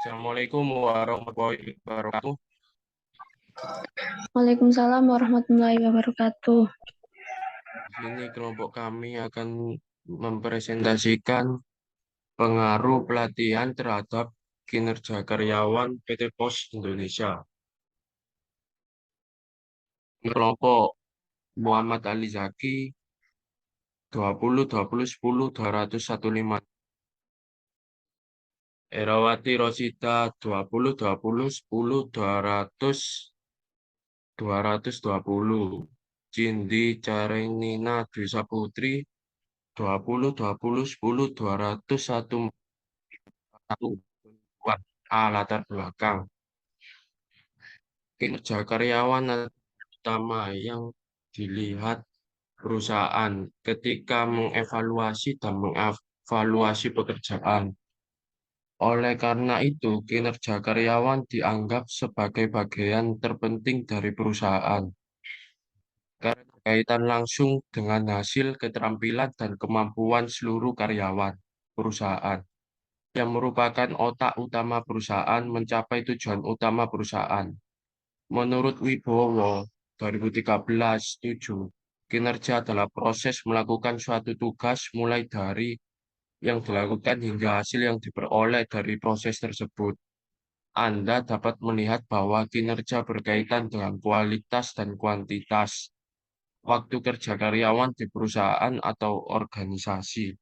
Assalamualaikum warahmatullahi wabarakatuh. Waalaikumsalam warahmatullahi wabarakatuh. Di sini kelompok kami akan mempresentasikan pengaruh pelatihan terhadap kinerja karyawan PT Pos Indonesia. Kelompok Muhammad Ali Zaki 20 20 10 215. Erawati Rosita 20 20 10 200 220. Cindi Carenina Dwi Saputri 20 20 10 201. Buat latar belakang kinerja karyawan utama yang dilihat perusahaan ketika mengevaluasi dan mengevaluasi pekerjaan. Oleh karena itu, kinerja karyawan dianggap sebagai bagian terpenting dari perusahaan karena berkaitan langsung dengan hasil, keterampilan, dan kemampuan seluruh karyawan perusahaan yang merupakan otak utama perusahaan mencapai tujuan utama perusahaan. Menurut Wibowo 2013, 7, kinerja adalah proses melakukan suatu tugas mulai dari yang dilakukan hingga hasil yang diperoleh dari proses tersebut. Anda dapat melihat bahwa kinerja berkaitan dengan kualitas dan kuantitas waktu kerja karyawan di perusahaan atau organisasi.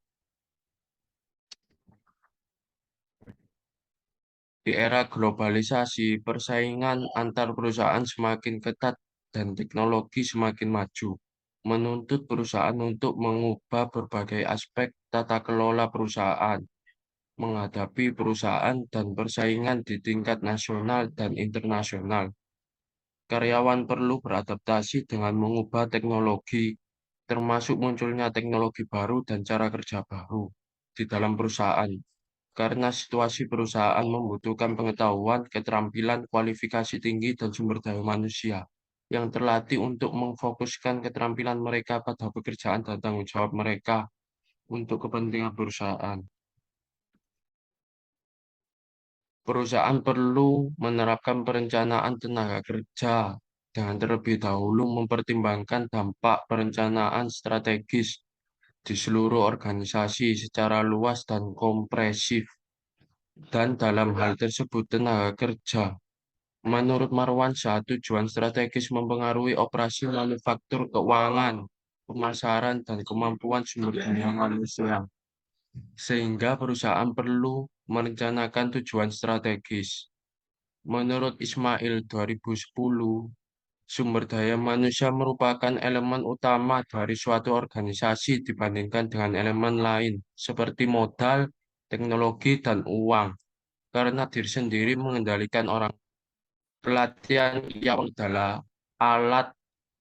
Di era globalisasi, persaingan antar perusahaan semakin ketat dan teknologi semakin maju, menuntut perusahaan untuk mengubah berbagai aspek tata kelola perusahaan, menghadapi perusahaan dan persaingan di tingkat nasional dan internasional. Karyawan perlu beradaptasi dengan mengubah teknologi, termasuk munculnya teknologi baru dan cara kerja baru di dalam perusahaan karena situasi perusahaan membutuhkan pengetahuan, keterampilan, kualifikasi tinggi, dan sumber daya manusia yang terlatih untuk memfokuskan keterampilan mereka pada pekerjaan dan tanggung jawab mereka untuk kepentingan perusahaan. Perusahaan perlu menerapkan perencanaan tenaga kerja dengan terlebih dahulu mempertimbangkan dampak perencanaan strategis di seluruh organisasi secara luas dan kompresif. Dan dalam hal tersebut tenaga kerja menurut Marwansyah, tujuan strategis mempengaruhi operasi manufaktur, keuangan, pemasaran, dan kemampuan sumber daya manusia. Sehingga perusahaan perlu merencanakan tujuan strategis. Menurut Ismail 2010, sumber daya manusia merupakan elemen utama dari suatu organisasi dibandingkan dengan elemen lain, seperti modal, teknologi, dan uang. Karena diri sendiri mengendalikan orang. Pelatihan yang adalah alat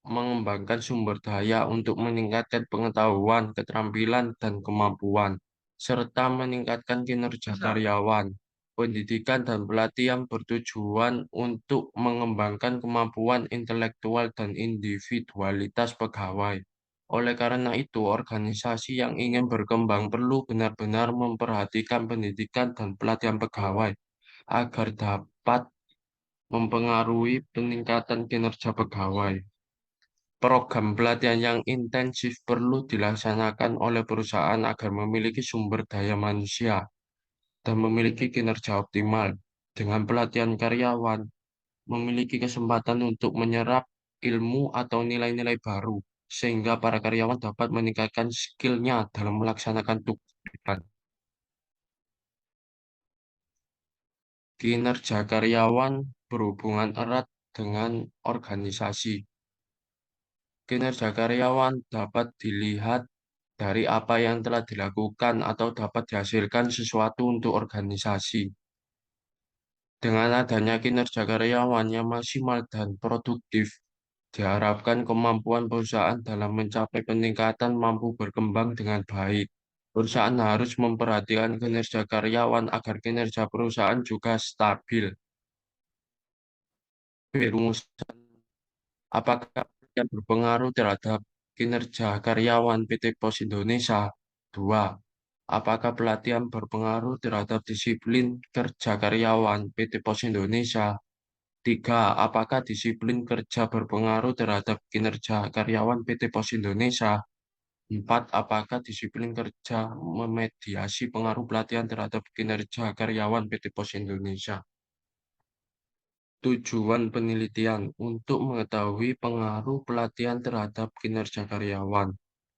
mengembangkan sumber daya untuk meningkatkan pengetahuan, keterampilan, dan kemampuan, serta meningkatkan kinerja karyawan. Pendidikan dan pelatihan bertujuan untuk mengembangkan kemampuan intelektual dan individualitas pegawai. Oleh karena itu, organisasi yang ingin berkembang perlu benar-benar memperhatikan pendidikan dan pelatihan pegawai agar dapat mempengaruhi peningkatan kinerja pegawai. Program pelatihan yang intensif perlu dilaksanakan oleh perusahaan agar memiliki sumber daya manusia dan memiliki kinerja optimal. Dengan pelatihan karyawan, memiliki kesempatan untuk menyerap ilmu atau nilai-nilai baru, sehingga para karyawan dapat meningkatkan skill-nya dalam melaksanakan tugas. Kinerja karyawan berhubungan erat dengan organisasi. Kinerja karyawan dapat dilihat dari apa yang telah dilakukan atau dapat dihasilkan sesuatu untuk organisasi. Dengan adanya kinerja karyawan yang maksimal dan produktif, diharapkan kemampuan perusahaan dalam mencapai peningkatan mampu berkembang dengan baik. Perusahaan harus memperhatikan kinerja karyawan agar kinerja perusahaan juga stabil. Rumusan apakah yang berpengaruh terhadap kinerja karyawan PT Pos Indonesia? 2. Apakah pelatihan berpengaruh terhadap disiplin kerja karyawan PT Pos Indonesia? 3. Apakah disiplin kerja berpengaruh terhadap kinerja karyawan PT Pos Indonesia? 4. Apakah disiplin kerja memediasi pengaruh pelatihan terhadap kinerja karyawan PT Pos Indonesia? Tujuan penelitian untuk mengetahui pengaruh pelatihan terhadap kinerja karyawan.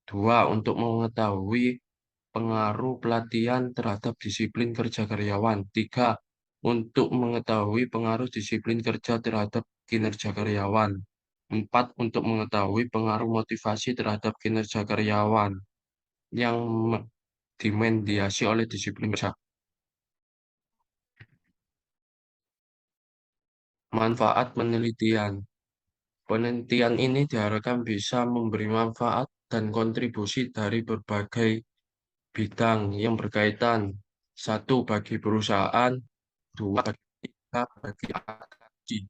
2. Untuk mengetahui pengaruh pelatihan terhadap disiplin kerja karyawan. 3. Untuk mengetahui pengaruh disiplin kerja terhadap kinerja karyawan. 4. Untuk mengetahui pengaruh motivasi terhadap kinerja karyawan yang dimediasi oleh disiplin kerja. Manfaat penelitian. Penelitian ini diharapkan bisa memberi manfaat dan kontribusi dari berbagai bidang yang berkaitan. 1. Bagi perusahaan, 2. Bagi kita, bagi akademis.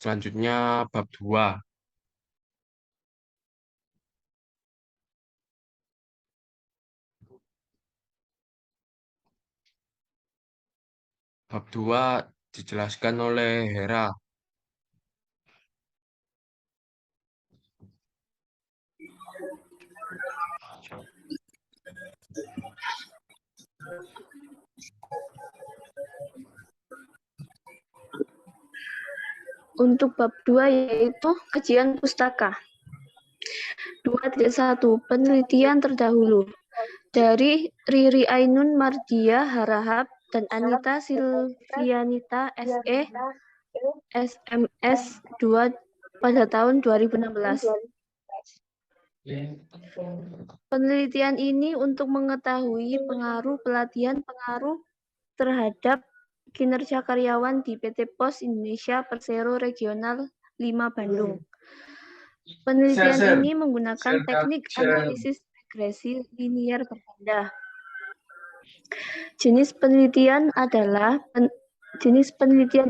Selanjutnya, bab 2. Bab 2 dijelaskan oleh Hera. Untuk bab 2 yaitu kajian pustaka. 2.1 Penelitian terdahulu dari Riri Ainun Mardia Harahap dan Anita Silvianita SE SMS 2 pada tahun 2016. Penelitian ini untuk mengetahui pengaruh terhadap kinerja karyawan di PT Pos Indonesia Persero Regional 5 Bandung. Penelitian ini menggunakan teknik analisis regresi linier berganda. Jenis penelitian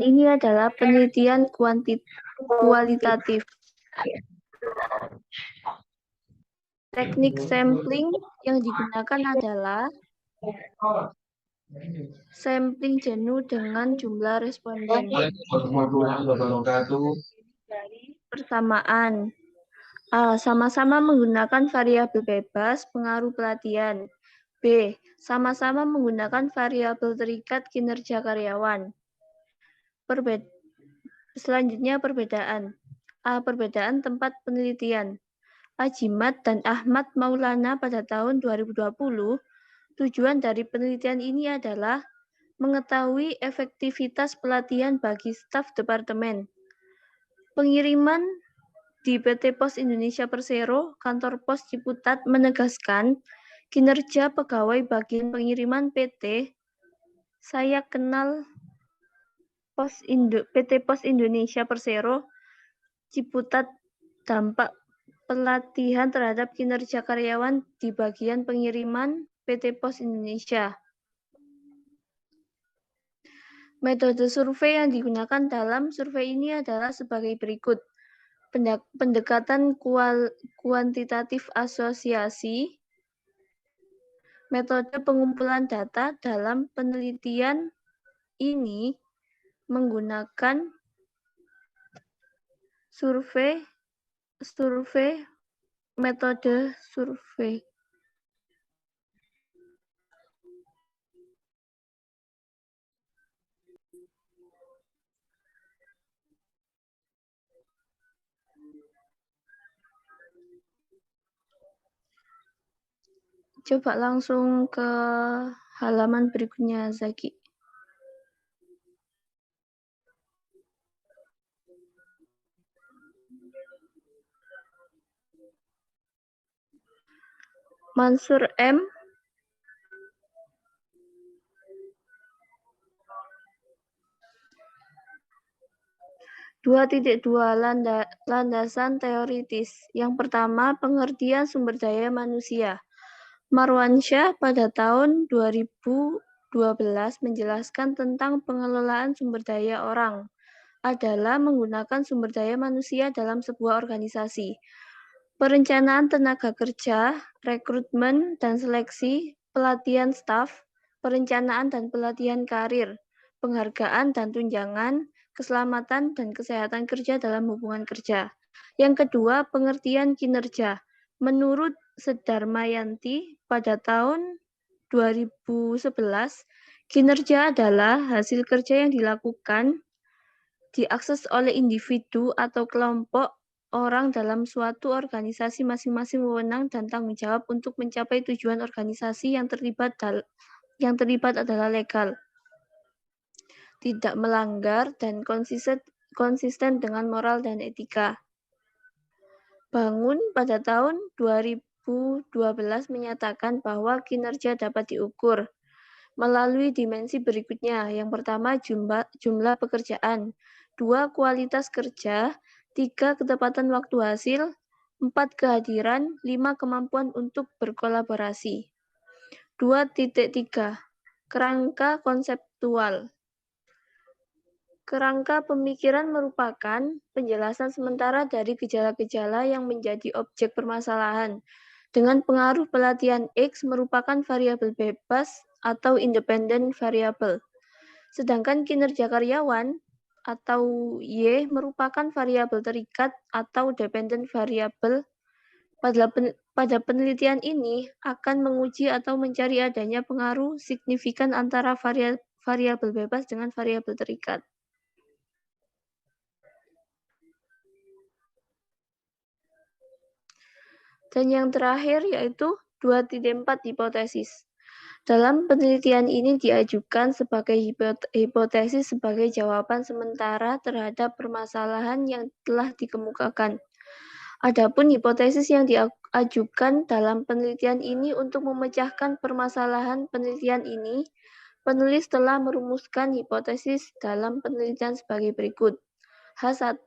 ini adalah penelitian kualitatif. Teknik sampling yang digunakan adalah sampling jenuh dengan jumlah responden. Dari persamaan. A. Sama-sama menggunakan variabel bebas pengaruh pelatihan. B. Sama-sama menggunakan variabel terikat kinerja karyawan. Selanjutnya perbedaan. A. Perbedaan tempat penelitian. Ajimat dan Ahmad Maulana pada tahun 2020, tujuan dari penelitian ini adalah mengetahui efektivitas pelatihan bagi staf departemen. Pengiriman di PT Pos Indonesia Persero, kantor pos Ciputat menegaskan kinerja pegawai bagian pengiriman PT Saya Kenal PT Pos Indonesia Persero Ciputat dampak pelatihan terhadap kinerja karyawan di bagian pengiriman PT Pos Indonesia. Metode survei yang digunakan dalam survei ini adalah sebagai berikut. Pendekatan kuantitatif asosiasi, metode pengumpulan data dalam penelitian ini menggunakan metode survei. Coba langsung ke halaman berikutnya, Zaki. Mansur M. Dua landasan teoritis. Yang pertama, pengertian sumber daya manusia. Marwansyah pada tahun 2012 menjelaskan tentang pengelolaan sumber daya orang adalah menggunakan sumber daya manusia dalam sebuah organisasi. perencanaan tenaga kerja, rekrutmen dan seleksi, pelatihan staf, perencanaan dan pelatihan karir, penghargaan dan tunjangan, keselamatan dan kesehatan kerja dalam hubungan kerja. Yang kedua, pengertian kinerja. Menurut Sedarmayanti, pada tahun 2011, kinerja adalah hasil kerja yang dilakukan, diakses oleh individu atau kelompok orang dalam suatu organisasi masing-masing wewenang dan tanggung jawab untuk mencapai tujuan organisasi yang terlibat adalah legal, tidak melanggar, dan konsisten dengan moral dan etika. Bangun pada tahun 2012 menyatakan bahwa kinerja dapat diukur melalui dimensi berikutnya. Yang pertama, jumlah pekerjaan. 2, kualitas kerja. 3, ketepatan waktu hasil. 4, kehadiran. 5, kemampuan untuk berkolaborasi. 2.3, kerangka konseptual. Kerangka pemikiran merupakan penjelasan sementara dari gejala-gejala yang menjadi objek permasalahan. Dengan pengaruh pelatihan X merupakan variabel bebas atau independent variable. Sedangkan kinerja karyawan atau Y merupakan variabel terikat atau dependent variable. Pada penelitian ini akan menguji atau mencari adanya pengaruh signifikan antara variabel bebas dengan variabel terikat. Dan yang terakhir yaitu 2.4 hipotesis. Dalam penelitian ini diajukan sebagai hipotesis sebagai jawaban sementara terhadap permasalahan yang telah dikemukakan. Adapun hipotesis yang diajukan dalam penelitian ini untuk memecahkan permasalahan penelitian ini, penulis telah merumuskan hipotesis dalam penelitian sebagai berikut. H1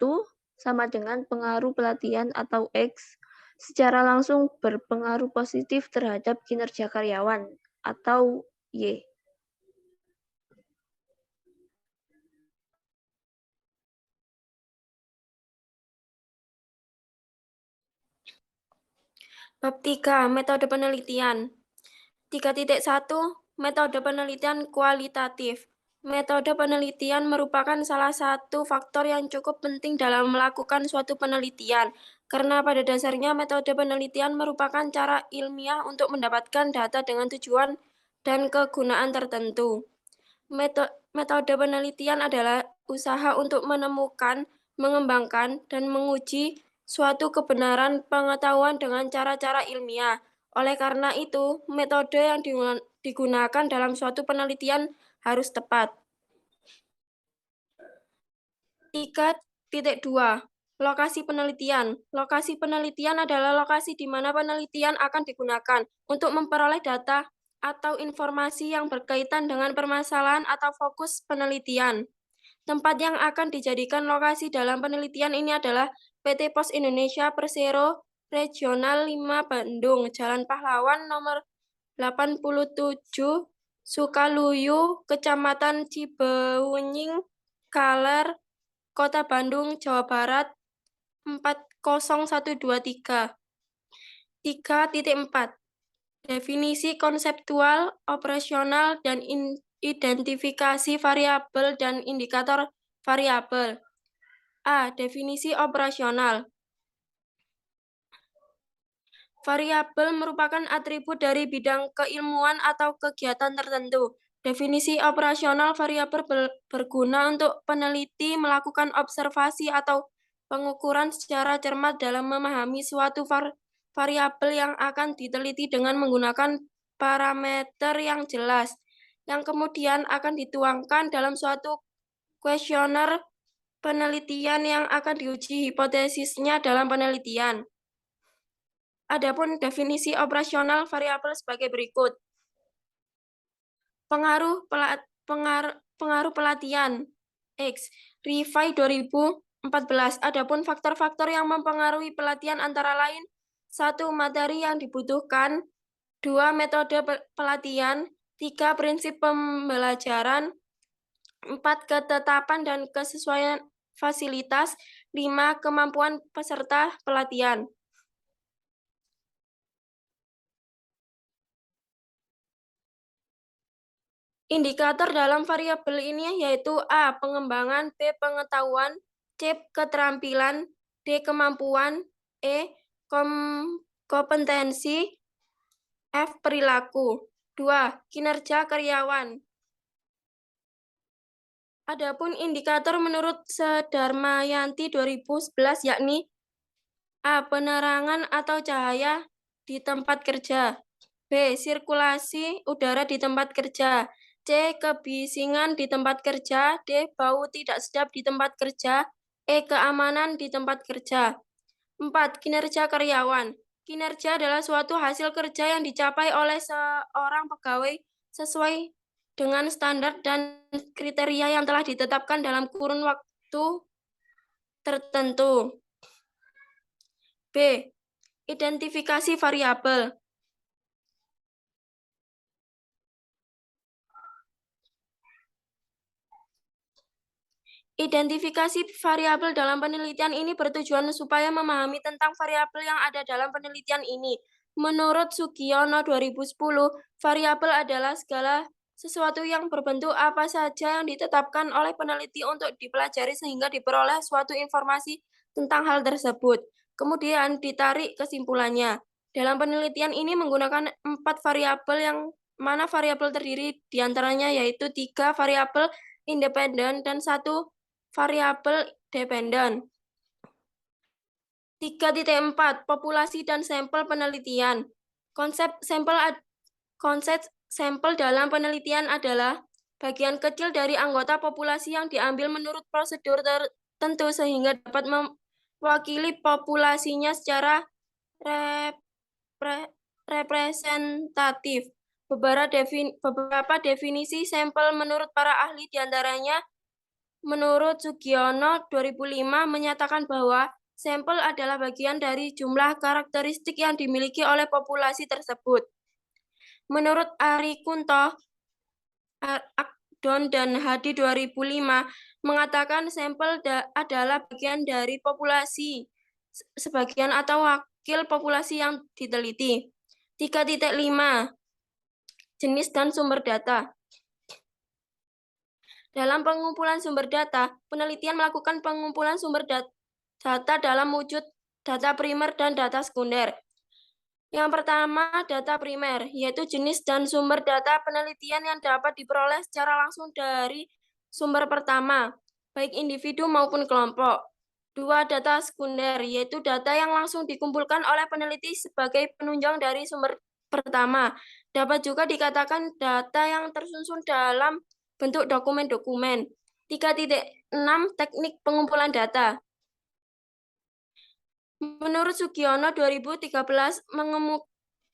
sama dengan pengaruh pelatihan atau X secara langsung berpengaruh positif terhadap kinerja karyawan atau Y. Bab 3. Metode penelitian. 3.1. Metode penelitian kualitatif. Metode penelitian merupakan salah satu faktor yang cukup penting dalam melakukan suatu penelitian, karena pada dasarnya metode penelitian merupakan cara ilmiah untuk mendapatkan data dengan tujuan dan kegunaan tertentu. Metode penelitian adalah usaha untuk menemukan, mengembangkan, dan menguji suatu kebenaran pengetahuan dengan cara-cara ilmiah. Oleh karena itu, metode yang digunakan dalam suatu penelitian harus tepat. 3.2. Lokasi penelitian. Lokasi penelitian adalah lokasi di mana penelitian akan digunakan untuk memperoleh data atau informasi yang berkaitan dengan permasalahan atau fokus penelitian. Tempat yang akan dijadikan lokasi dalam penelitian ini adalah PT Pos Indonesia Persero Regional 5 Bandung, Jalan Pahlawan nomor 87, Sukaluyu, Kecamatan Cibeuying, Kaler, Kota Bandung, Jawa Barat 40123. 3.4. Definisi konseptual, operasional, dan identifikasi variabel dan indikator variabel. A. Definisi operasional. Variabel merupakan atribut dari bidang keilmuan atau kegiatan tertentu. Definisi operasional variabel berguna untuk peneliti melakukan observasi atau pengukuran secara cermat dalam memahami suatu variabel yang akan diteliti dengan menggunakan parameter yang jelas, yang kemudian akan dituangkan dalam suatu kuesioner penelitian yang akan diuji hipotesisnya dalam penelitian. Adapun definisi operasional variabel sebagai berikut. Pengaruh pelatihan X. Revai 2014. Adapun faktor-faktor yang mempengaruhi pelatihan antara lain: 1. Materi yang dibutuhkan. 2. Metode pelatihan. 3. Prinsip pembelajaran. 4. Ketetapan dan kesesuaian fasilitas. 5. Kemampuan peserta pelatihan. Indikator dalam variabel ini yaitu A. Pengembangan, B. Pengetahuan, C. Keterampilan, D. Kemampuan, E. Kompetensi, F. Perilaku. 2. Kinerja karyawan. Adapun indikator menurut Sedarmayanti 2011 yakni A. Penerangan atau cahaya di tempat kerja, B. Sirkulasi udara di tempat kerja, C. Kebisingan di tempat kerja, D. Bau tidak sedap di tempat kerja, E. Keamanan di tempat kerja. 4. Kinerja karyawan. Kinerja adalah suatu hasil kerja yang dicapai oleh seorang pegawai sesuai dengan standar dan kriteria yang telah ditetapkan dalam kurun waktu tertentu. B. Identifikasi variabel. Identifikasi variabel dalam penelitian ini bertujuan supaya memahami tentang variabel yang ada dalam penelitian ini. Menurut Sugiono 2010, variabel adalah segala sesuatu yang berbentuk apa saja yang ditetapkan oleh peneliti untuk dipelajari sehingga diperoleh suatu informasi tentang hal tersebut. Kemudian ditarik kesimpulannya. Dalam penelitian ini menggunakan 4 variabel yang mana variabel terdiri diantaranya yaitu 3 variabel independen dan 1 variabel dependen. 3.4 Populasi dan sampel penelitian. Konsep sampel dalam penelitian adalah bagian kecil dari anggota populasi yang diambil menurut prosedur tertentu sehingga dapat mewakili populasinya secara representatif. Beberapa definisi sampel menurut para ahli diantaranya menurut Sugiono 2005 menyatakan bahwa sampel adalah bagian dari jumlah karakteristik yang dimiliki oleh populasi tersebut. Menurut Ari Kunto, Akdon dan Hadi 2005 mengatakan sampel adalah bagian dari populasi, sebagian atau wakil populasi yang diteliti. 3.5 Jenis dan sumber data. Dalam pengumpulan sumber data, penelitian melakukan pengumpulan sumber data dalam wujud data primer dan data sekunder. Yang pertama, data primer, yaitu jenis dan sumber data penelitian yang dapat diperoleh secara langsung dari sumber pertama, baik individu maupun kelompok. 2. Data sekunder, yaitu data yang langsung dikumpulkan oleh peneliti sebagai penunjang dari sumber pertama. Dapat juga dikatakan data yang tersusun dalam bentuk dokumen-dokumen. 3.6 Teknik pengumpulan data. Menurut Sugiono 2013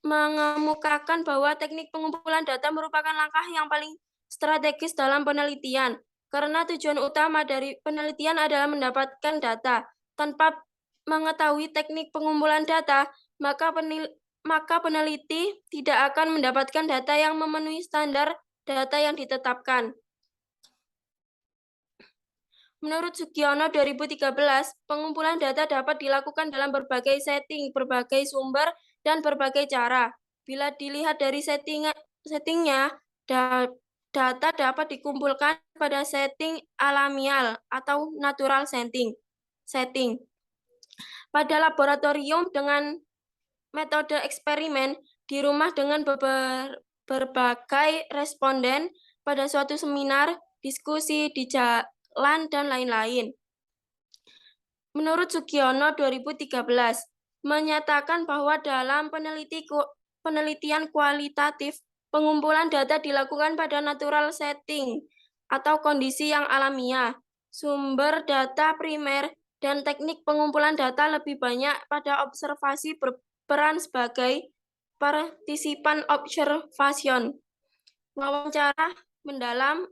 mengemukakan bahwa teknik pengumpulan data merupakan langkah yang paling strategis dalam penelitian, karena tujuan utama dari penelitian adalah mendapatkan data. Tanpa mengetahui teknik pengumpulan data, maka peneliti tidak akan mendapatkan data yang memenuhi standar data yang ditetapkan. Menurut Sugiono 2013, pengumpulan data dapat dilakukan dalam berbagai setting, berbagai sumber, dan berbagai cara. Bila dilihat dari settingnya, data dapat dikumpulkan pada setting alamiah atau natural setting. Pada laboratorium dengan metode eksperimen, di rumah dengan berbagai responden, pada suatu seminar, diskusi, di jalan, dan lain-lain. Menurut Sugiono 2013, menyatakan bahwa dalam penelitian kualitatif, pengumpulan data dilakukan pada natural setting atau kondisi yang alamiah. Sumber data primer dan teknik pengumpulan data lebih banyak pada observasi berperan sebagai partisipan observation, wawancara mendalam,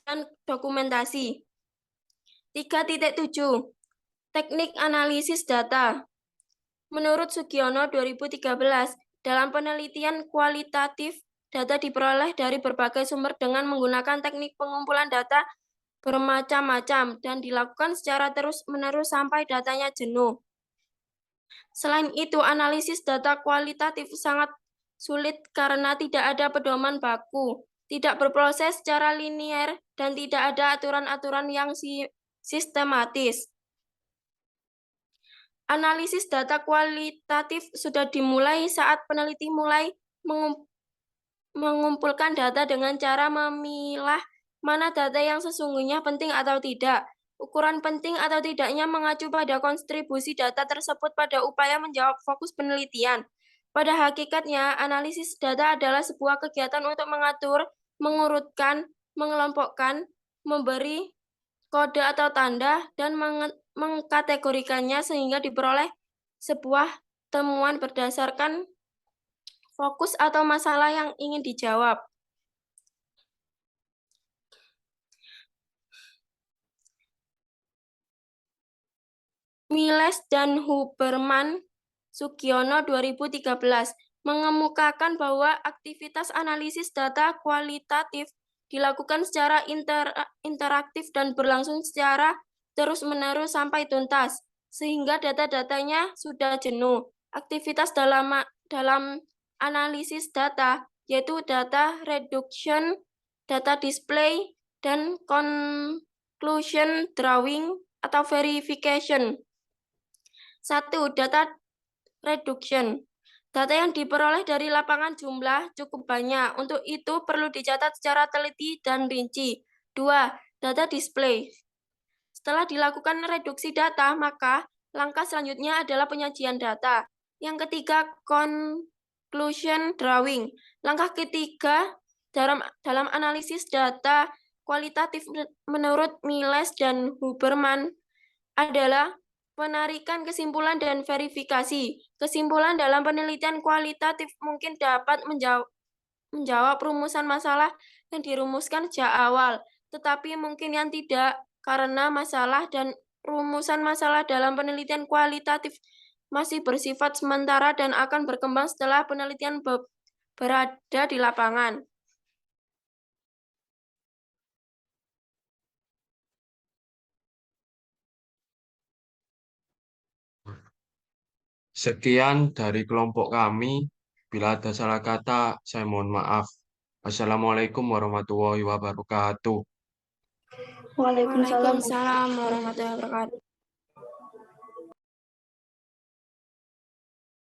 dan dokumentasi. 3.7 Teknik analisis data. Menurut Sugiono 2013, dalam penelitian kualitatif, data diperoleh dari berbagai sumber dengan menggunakan teknik pengumpulan data bermacam-macam dan dilakukan secara terus-menerus sampai datanya jenuh. Selain itu, analisis data kualitatif sangat sulit karena tidak ada pedoman baku. tidak berproses secara linier, dan tidak ada aturan-aturan yang sistematis. Analisis data kualitatif sudah dimulai saat peneliti mulai mengumpulkan data dengan cara memilah mana data yang sesungguhnya penting atau tidak. Ukuran penting atau tidaknya mengacu pada kontribusi data tersebut pada upaya menjawab fokus penelitian. Pada hakikatnya, analisis data adalah sebuah kegiatan untuk mengatur, mengurutkan, mengelompokkan, memberi kode atau tanda, dan mengkategorikannya sehingga diperoleh sebuah temuan berdasarkan fokus atau masalah yang ingin dijawab. Miles dan Huberman Sugiono 2013 mengemukakan bahwa aktivitas analisis data kualitatif dilakukan secara interaktif dan berlangsung secara terus-menerus sampai tuntas, sehingga data-datanya sudah jenuh. Aktivitas dalam analisis data, yaitu data reduction, data display, dan conclusion drawing atau verification. 1. Data reduction. Data yang diperoleh dari lapangan jumlah cukup banyak. Untuk itu perlu dicatat secara teliti dan rinci. 2. Data display. Setelah dilakukan reduksi data, maka langkah selanjutnya adalah penyajian data. Yang ketiga, conclusion drawing. Langkah ketiga dalam analisis data kualitatif menurut Miles dan Huberman adalah penarikan kesimpulan dan verifikasi. Kesimpulan dalam penelitian kualitatif mungkin dapat menjawab rumusan masalah yang dirumuskan sejak awal, tetapi mungkin yang tidak, karena masalah dan rumusan masalah dalam penelitian kualitatif masih bersifat sementara dan akan berkembang setelah penelitian berada di lapangan. Sekian dari kelompok kami. Bila ada salah kata, saya mohon maaf. Assalamualaikum warahmatullahi wabarakatuh. Waalaikumsalam. Waalaikumsalam warahmatullahi wabarakatuh.